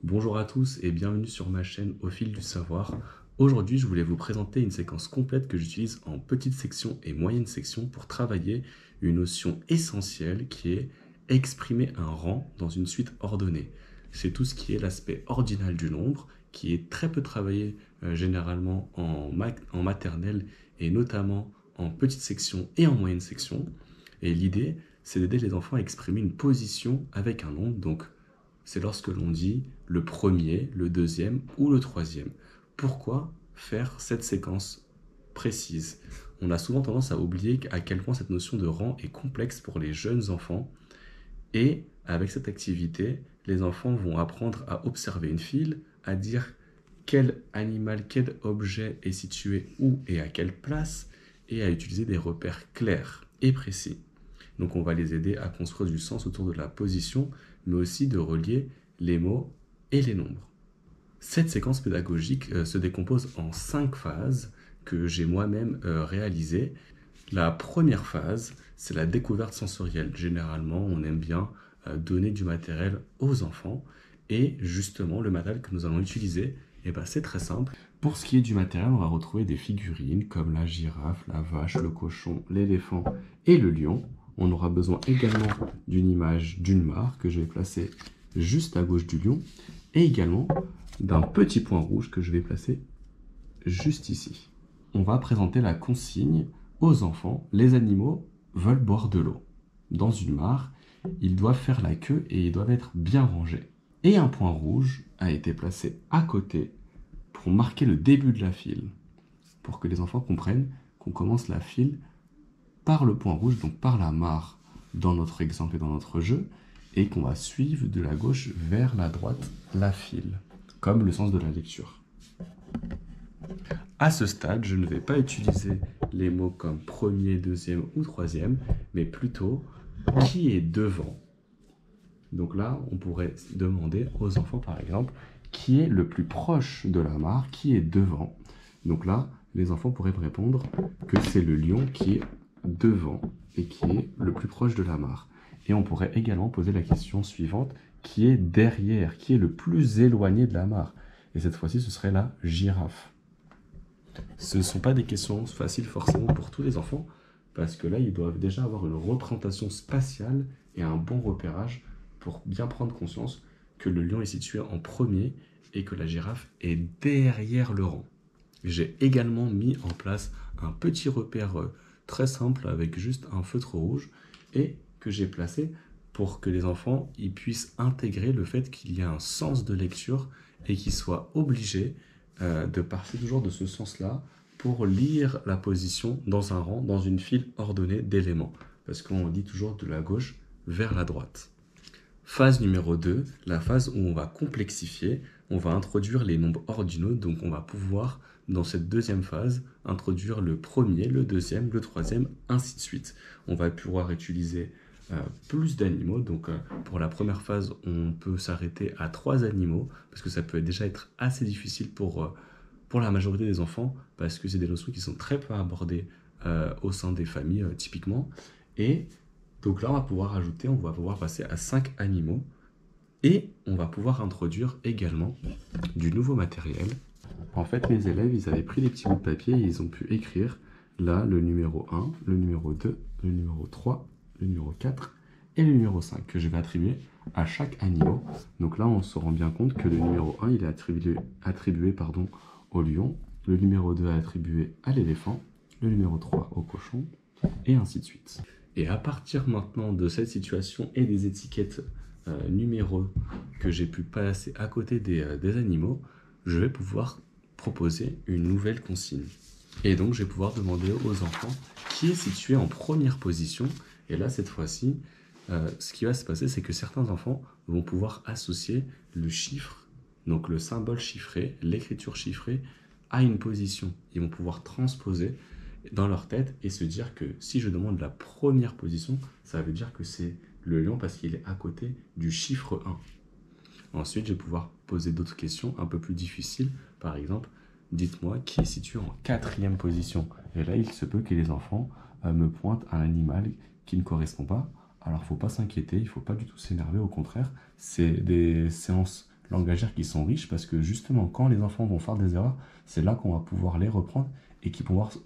Bonjour à tous et bienvenue sur ma chaîne Au fil du savoir. Aujourd'hui, je voulais vous présenter une séquence complète que j'utilise en petite section et moyenne section pour travailler une notion essentielle qui est exprimer un rang dans une suite ordonnée. C'est tout ce qui est l'aspect ordinal du nombre qui est très peu travaillé généralement en maternelle et notamment en petite section et en moyenne section. Et l'idée, c'est d'aider les enfants à exprimer une position avec un nombre, donc c'est lorsque l'on dit le premier, le deuxième ou le troisième. Pourquoi faire cette séquence précise? On a souvent tendance à oublier à quel point cette notion de rang est complexe pour les jeunes enfants. Et avec cette activité, les enfants vont apprendre à observer une file, à dire quel animal, quel objet est situé où et à quelle place, et à utiliser des repères clairs et précis. Donc on va les aider à construire du sens autour de la position, mais aussi de relier les mots et les nombres. Cette séquence pédagogique se décompose en 5 phases que j'ai moi-même réalisées. La première phase, c'est la découverte sensorielle. Généralement, on aime bien donner du matériel aux enfants. Et justement, le matériel que nous allons utiliser, c'est très simple. Pour ce qui est du matériel, on va retrouver des figurines comme la girafe, la vache, le cochon, l'éléphant et le lion. On aura besoin également d'une image d'une mare que je vais placer juste à gauche du lion et également d'un petit point rouge que je vais placer juste ici. On va présenter la consigne aux enfants. Les animaux veulent boire de l'eau. Dans une mare, ils doivent faire la queue et ils doivent être bien rangés. Et un point rouge a été placé à côté pour marquer le début de la file, pour que les enfants comprennent qu'on commence la file par le point rouge, donc par la mare, dans notre exemple et dans notre jeu, et qu'on va suivre de la gauche vers la droite la file, comme le sens de la lecture. À ce stade, je ne vais pas utiliser les mots comme premier, deuxième ou troisième, mais plutôt qui est devant. Donc là, on pourrait demander aux enfants, par exemple, qui est le plus proche de la mare, qui est devant. Donc là, les enfants pourraient me répondre que c'est le lion qui est devant et qui est le plus proche de la mare. Et on pourrait également poser la question suivante, qui est derrière, qui est le plus éloigné de la mare. Et cette fois-ci, ce serait la girafe. Ce ne sont pas des questions faciles forcément pour tous les enfants, parce que là, ils doivent déjà avoir une représentation spatiale et un bon repérage pour bien prendre conscience que le lion est situé en premier et que la girafe est derrière le rang. J'ai également mis en place un petit repère très simple avec juste un feutre rouge et que j'ai placé pour que les enfants ils puissent intégrer le fait qu'il y a un sens de lecture et qu'ils soient obligés de partir toujours de ce sens-là pour lire la position dans un rang, dans une file ordonnée d'éléments. Parce qu'on dit toujours de la gauche vers la droite. Phase numéro 2, la phase où on va complexifier, on va introduire les nombres ordinaux, donc on va pouvoir, dans cette deuxième phase, introduire le premier, le deuxième, le troisième, ainsi de suite. On va pouvoir utiliser plus d'animaux, donc pour la première phase, on peut s'arrêter à 3 animaux, parce que ça peut déjà être assez difficile pour la majorité des enfants, parce que c'est des notions qui sont très peu abordées au sein des familles, typiquement, et donc là, on va pouvoir passer à 5 animaux et on va pouvoir introduire également du nouveau matériel. En fait, mes élèves, ils avaient pris des petits bouts de papier et ils ont pu écrire là le numéro 1, le numéro 2, le numéro 3, le numéro 4 et le numéro 5 que je vais attribuer à chaque animal. Donc là, on se rend bien compte que le numéro 1, il est attribué au lion, le numéro 2 est attribué à l'éléphant, le numéro 3 au cochon et ainsi de suite. Et à partir maintenant de cette situation et des étiquettes numéros que j'ai pu passer à côté des animaux, je vais pouvoir proposer une nouvelle consigne. Et donc, je vais pouvoir demander aux enfants qui est situé en première position. Et là, cette fois-ci, ce qui va se passer, c'est que certains enfants vont pouvoir associer le chiffre, donc le symbole chiffré, l'écriture chiffrée, à une position. Ils vont pouvoir transposer dans leur tête et se dire que si je demande la première position, ça veut dire que c'est le lion parce qu'il est à côté du chiffre 1. Ensuite, je vais pouvoir poser d'autres questions un peu plus difficiles. Par exemple, dites-moi qui est situé en 4e position. Et là, il se peut que les enfants me pointent un animal qui ne correspond pas. Alors, il ne faut pas s'inquiéter, il ne faut pas du tout s'énerver. Au contraire, c'est des séances langagières qui sont riches parce que justement, quand les enfants vont faire des erreurs, c'est là qu'on va pouvoir les reprendre et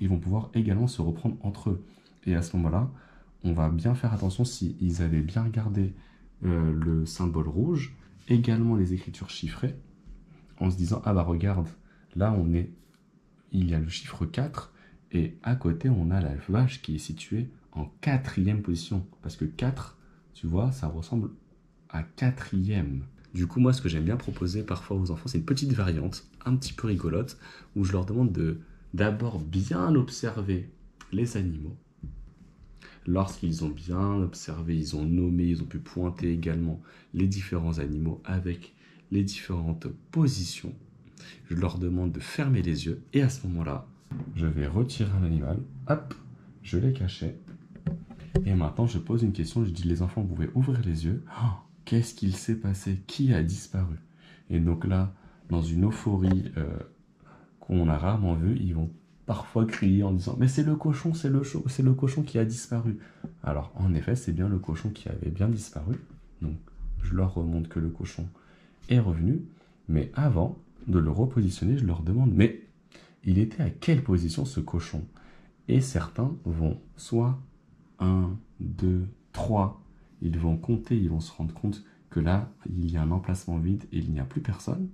ils vont pouvoir également se reprendre entre eux. Et à ce moment-là, on va bien faire attention s'ils avaient bien regardé le symbole rouge, également les écritures chiffrées, en se disant, ah bah regarde, là il y a le chiffre 4, et à côté on a la vache qui est située en 4e position, parce que 4, tu vois, ça ressemble à 4e. Du coup, moi, ce que j'aime bien proposer parfois aux enfants, c'est une petite variante, un petit peu rigolote, où je leur demande d'abord bien observer les animaux. Lorsqu'ils ont bien observé, ils ont nommé, ils ont pu pointer également les différents animaux avec les différentes positions. Je leur demande de fermer les yeux et à ce moment-là, je vais retirer un animal, hop, je l'ai caché. Et maintenant, je pose une question, je dis les enfants, vous pouvez ouvrir les yeux. Oh, qu'est-ce qu'il s'est passé? Qui a disparu? Et donc là, dans une euphorie qu'on a rarement vue, ils vont parfois crier en disant « Mais c'est le cochon, c'est le cochon qui a disparu !» Alors, en effet, c'est bien le cochon qui avait bien disparu. Donc, je leur remontre que le cochon est revenu. Mais avant de le repositionner, je leur demande « Mais il était à quelle position ce cochon ?» Et certains vont soit 1, 2, 3. Ils vont compter, ils vont se rendre compte que là, il y a un emplacement vide et il n'y a plus personne.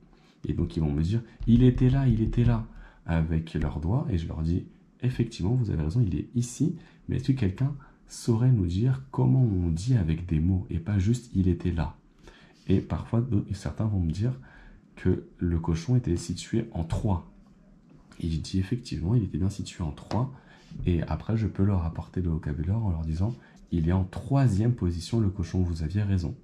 Et donc, ils vont me dire « Il était là, avec leurs doigts. Et je leur dis « Effectivement, vous avez raison, il est ici. Mais est-ce que quelqu'un saurait nous dire comment on dit avec des mots et pas juste « il était là ». Et parfois, certains vont me dire que le cochon était situé en 3. Et je dis effectivement, il était bien situé en 3. Et après, je peux leur apporter le vocabulaire en leur disant « Il est en 3e position, le cochon, vous aviez raison ».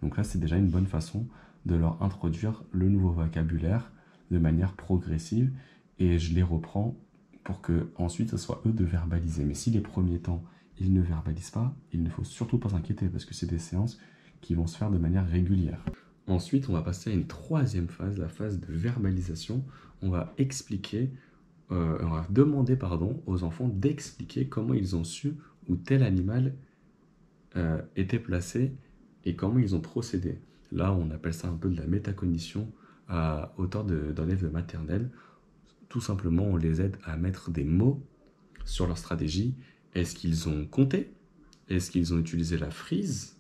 Donc là, c'est déjà une bonne façon de leur introduire le nouveau vocabulaire de manière progressive. Et je les reprends pour que ensuite ce soit eux de verbaliser. Mais si les premiers temps, ils ne verbalisent pas, il ne faut surtout pas s'inquiéter parce que c'est des séances qui vont se faire de manière régulière. Ensuite, on va passer à une 3e phase, la phase de verbalisation. On va demander aux enfants d'expliquer comment ils ont su où tel animal était placé et comment ils ont procédé. Là, on appelle ça un peu de la métacognition à hauteur d'un élève de maternelle. Tout simplement, on les aide à mettre des mots sur leur stratégie. Est-ce qu'ils ont compté? Est-ce qu'ils ont utilisé la frise?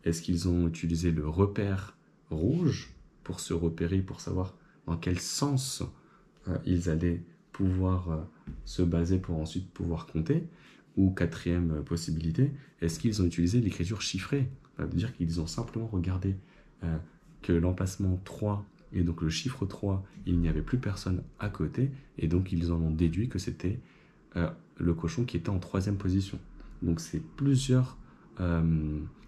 Est-ce qu'ils ont utilisé le repère rouge pour se repérer, pour savoir dans quel sens ils allaient pouvoir se baser pour ensuite pouvoir compter? Ou 4e possibilité, est-ce qu'ils ont utilisé l'écriture chiffrée? Ça veut dire qu'ils ont simplement regardé que l'emplacement 3 et donc le chiffre 3, il n'y avait plus personne à côté, et donc ils en ont déduit que c'était le cochon qui était en 3e position. Donc c'est plusieurs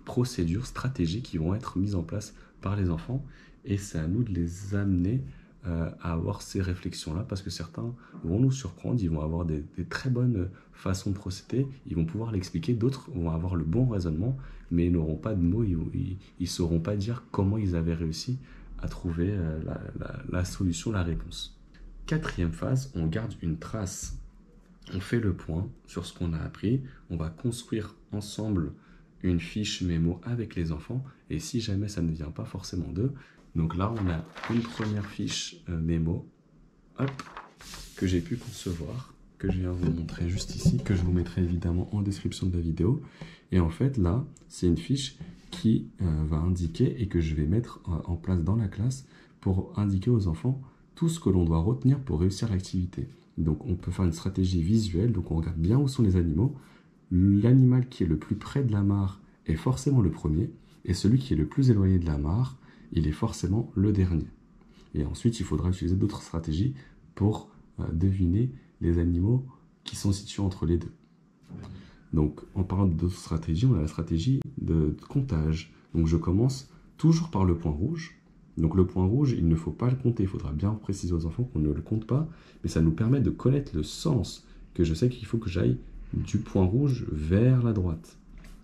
procédures, stratégies qui vont être mises en place par les enfants, et c'est à nous de les amener à avoir ces réflexions-là, parce que certains vont nous surprendre, ils vont avoir des très bonnes façons de procéder, ils vont pouvoir l'expliquer, d'autres vont avoir le bon raisonnement, mais ils n'auront pas de mots, ils ne sauront pas dire comment ils avaient réussi à trouver la solution, la réponse. 4e phase, on garde une trace. On fait le point sur ce qu'on a appris, on va construire ensemble une fiche mémo avec les enfants, et si jamais ça ne vient pas forcément d'eux, donc là on a une première fiche mémo, hop, que j'ai pu concevoir, que je viens vous montrer juste ici, que je vous mettrai évidemment en description de la vidéo, et en fait là, c'est une fiche qui va indiquer et que je vais mettre en place dans la classe pour indiquer aux enfants tout ce que l'on doit retenir pour réussir l'activité. Donc on peut faire une stratégie visuelle, donc on regarde bien où sont les animaux. L'animal qui est le plus près de la mare est forcément le premier, et celui qui est le plus éloigné de la mare, il est forcément le dernier. Et ensuite, il faudra utiliser d'autres stratégies pour deviner les animaux qui sont situés entre les deux. Donc en parlant d'autres stratégies, on a la stratégie de comptage. Donc je commence toujours par le point rouge. Donc le point rouge, il ne faut pas le compter, il faudra bien préciser aux enfants qu'on ne le compte pas, mais ça nous permet de connaître le sens, que je sais qu'il faut que j'aille du point rouge vers la droite.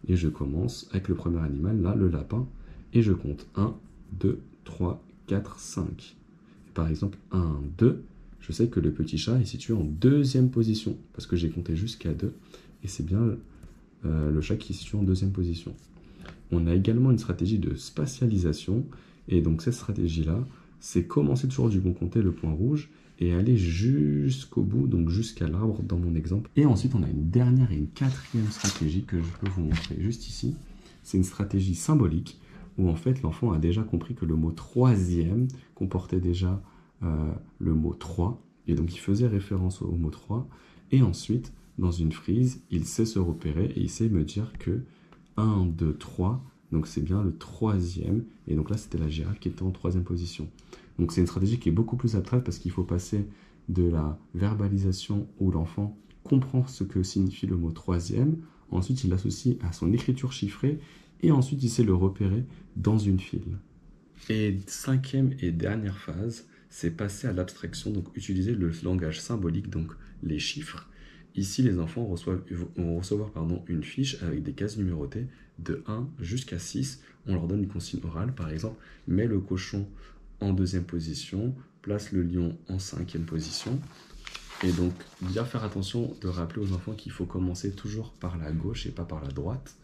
Et je commence avec le premier animal, là, le lapin, et je compte 1, 2, 3, 4, 5. Et par exemple, 1, 2, je sais que le petit chat est situé en 2e position, parce que j'ai compté jusqu'à 2, et c'est bien le chat qui est situé en 2e position. On a également une stratégie de spatialisation, Et donc cette stratégie-là, c'est commencer toujours du bon côté, le point rouge, et aller jusqu'au bout, donc jusqu'à l'arbre dans mon exemple. Et ensuite, on a une dernière et une quatrième stratégie que je peux vous montrer juste ici. C'est une stratégie symbolique où en fait l'enfant a déjà compris que le mot troisième comportait déjà le mot 3, et donc il faisait référence au mot 3, et ensuite, dans une frise, il sait se repérer et il sait me dire que 1, 2, 3, donc c'est bien le troisième, et donc là c'était la girafe qui était en troisième position. Donc c'est une stratégie qui est beaucoup plus abstraite parce qu'il faut passer de la verbalisation où l'enfant comprend ce que signifie le mot troisième, ensuite il l'associe à son écriture chiffrée, et ensuite il sait le repérer dans une file. Et cinquième et dernière phase, c'est passer à l'abstraction, donc utiliser le langage symbolique, donc les chiffres. Ici, les enfants vont recevoir une fiche avec des cases numérotées de 1 jusqu'à 6. On leur donne une consigne orale, par exemple, mets le cochon en deuxième position, place le lion en cinquième position. Et donc, bien faire attention de rappeler aux enfants qu'il faut commencer toujours par la gauche et pas par la droite.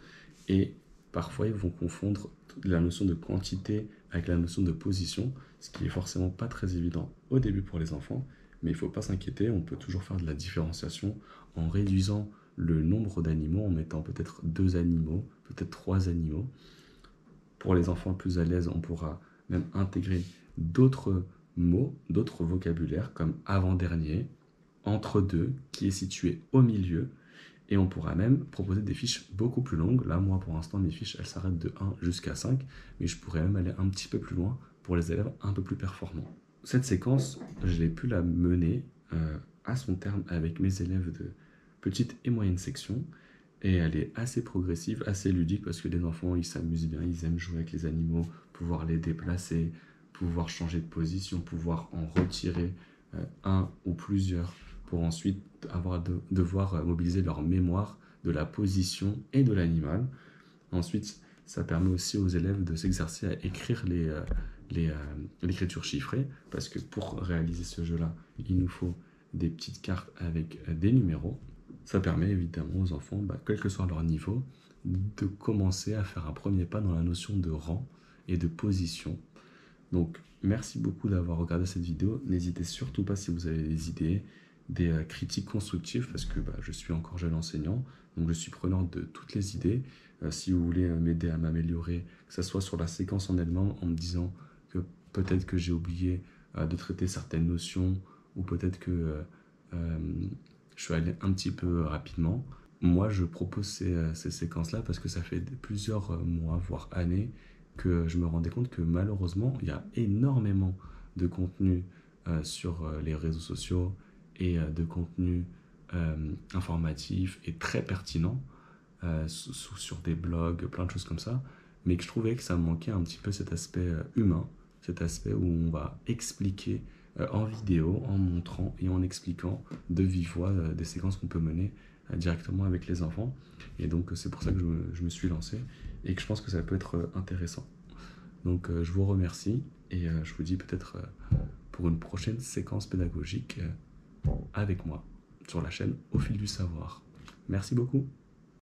Et parfois, ils vont confondre la notion de quantité avec la notion de position, ce qui est forcément pas très évident au début pour les enfants. Mais il ne faut pas s'inquiéter, on peut toujours faire de la différenciation en réduisant le nombre d'animaux, en mettant peut-être 2 animaux, peut-être 3 animaux. Pour les enfants plus à l'aise, on pourra même intégrer d'autres mots, d'autres vocabulaires, comme avant-dernier, entre-deux, qui est situé au milieu. Et on pourra même proposer des fiches beaucoup plus longues. Là, moi, pour l'instant, mes fiches, elles s'arrêtent de 1 jusqu'à 5, mais je pourrais même aller un petit peu plus loin pour les élèves un peu plus performants. Cette séquence, je l'ai pu la mener à son terme avec mes élèves de petite et moyenne section, et elle est assez progressive, assez ludique, parce que les enfants, ils s'amusent bien, ils aiment jouer avec les animaux, pouvoir les déplacer, pouvoir changer de position, pouvoir en retirer un ou plusieurs, pour ensuite devoir mobiliser leur mémoire de la position et de l'animal. Ensuite, ça permet aussi aux élèves de s'exercer à écrire l'écriture chiffrée, parce que pour réaliser ce jeu-là, il nous faut des petites cartes avec des numéros. Ça permet évidemment aux enfants, quel que soit leur niveau, de commencer à faire un premier pas dans la notion de rang et de position. Donc, merci beaucoup d'avoir regardé cette vidéo. N'hésitez surtout pas si vous avez des idées, des critiques constructives, parce que je suis encore jeune enseignant, donc je suis preneur de toutes les idées. Si vous voulez m'aider à m'améliorer, que ce soit sur la séquence en elle-même, en me disant que peut-être que j'ai oublié de traiter certaines notions, ou peut-être que je suis allé un petit peu rapidement. Moi, je propose ces séquences-là parce que ça fait plusieurs mois, voire années, que je me rendais compte que malheureusement, il y a énormément de contenu sur les réseaux sociaux et de contenu informatif et très pertinent sur des blogs, plein de choses comme ça, mais que je trouvais que ça manquait un petit peu cet aspect humain, cet aspect où on va expliquer en vidéo, en montrant et en expliquant de vive voix des séquences qu'on peut mener directement avec les enfants. Et donc c'est pour ça que je me suis lancé et que je pense que ça peut être intéressant. Donc je vous remercie et je vous dis peut-être pour une prochaine séquence pédagogique avec moi sur la chaîne Au fil du savoir. Merci beaucoup.